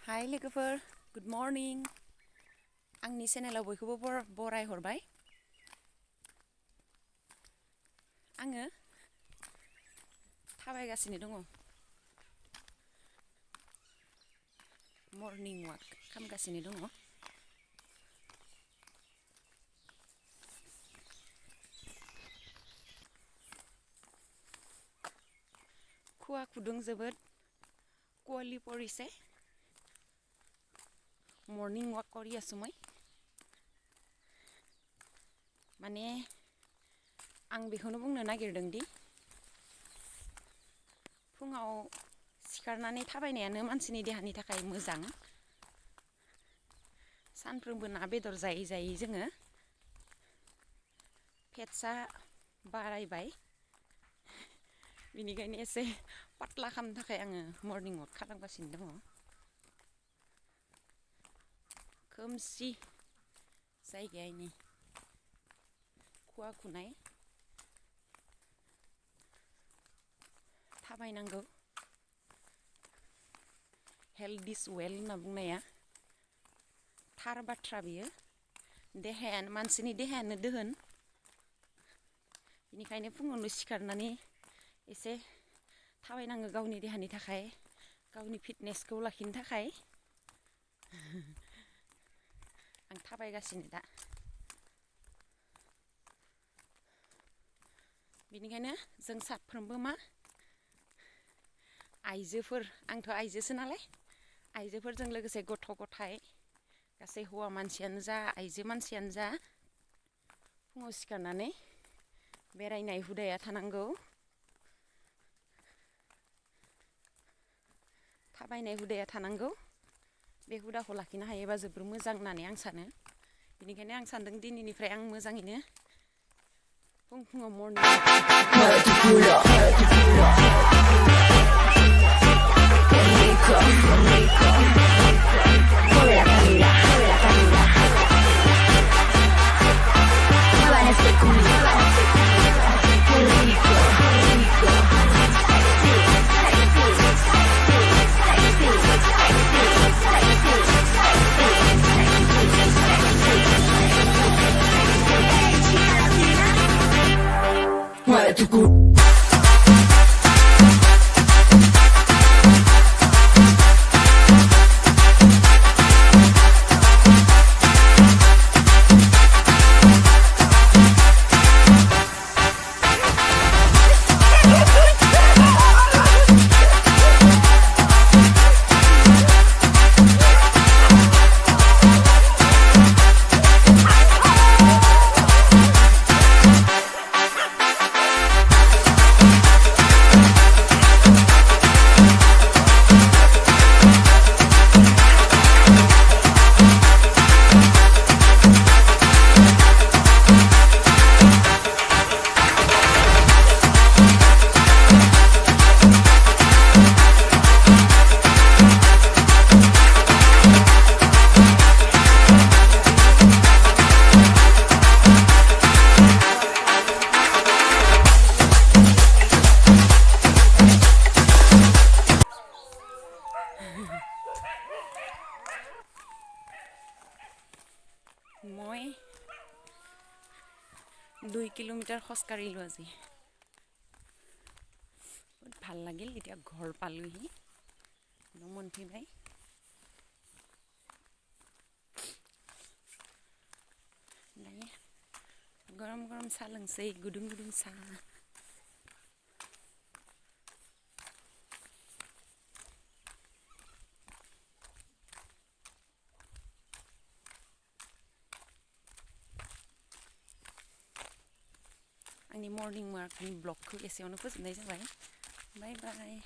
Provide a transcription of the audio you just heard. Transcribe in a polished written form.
हाय लोगोफोर, good morning. आंनि चेनेलाव बयखौबो बराय हरबाय। आङो थाबायगासिनो दङ। मर्निं वाक खालामगासिनो दङ। खुवा खुदुं जोबोद कुवाली परिছে। मर्निं वाक কৰি আছোঁ মই। माने आं बेखौनो बुंनो नागिरदों दि फुङाव सिखारनानै थाबायनायानो मानसिनि देहानि थाखाय मोजां। सानफ्रोमबो ना बेदर जायै जायै जोङो फेट्सआ बारायबाय। बिनिखायनो एसे पातला खालामनो थाखाय आङो मर्निं वाक खालामगासिनो दङ। खोमसि जायगायनि खुवा खुनाय। थाबायनांगौ। हेल्थ इज वेल होनना बुंनाया थार बाथ्रा बियो। मानसिनि देहायानो दोहोन। बेनिखायनो फुङावनो सिखारनानै एसे थाबायनांगौ गावनि देहानि थाखाय, गावनि फिटनेसखौ लाखिनो थाखाय। आं थाबायगासिनो दा। बेनिखायनो जों साफ्रोमबो आइजोफोर, आंथ' आइजोसो नालाय, आइजोफोरजों लोगोसे गथ' गथाय गासै हौवा मानसियानो जा आइजो मानसियानो जा फुङाव सिखारनानै बेरायनाय हुदाया थानांगौ। थाबायनाय हुदाया थानांगौ। बे हुदाखौ लाखिनो हायोबा जोबोर मोजां होननानै आं सानो। बेनिखायनो आं सानदों दिनैनिफ्राय आं मोजाङैनो फुङाव मर्निं মই 2 কিলোমিটাৰ খোজ কাঢ়িলোঁ আজি। বহুত ভাল লাগিল। এতিয়া ঘৰ পালোহি, মনফিবাই। গৰম গৰম চাহ लोंसै, गुदुं गुदुं साह। आंनि मर्निं वाकनि ब्लगखौ एसेयावनो फोजोबनाय जाबाय। बाय बाय।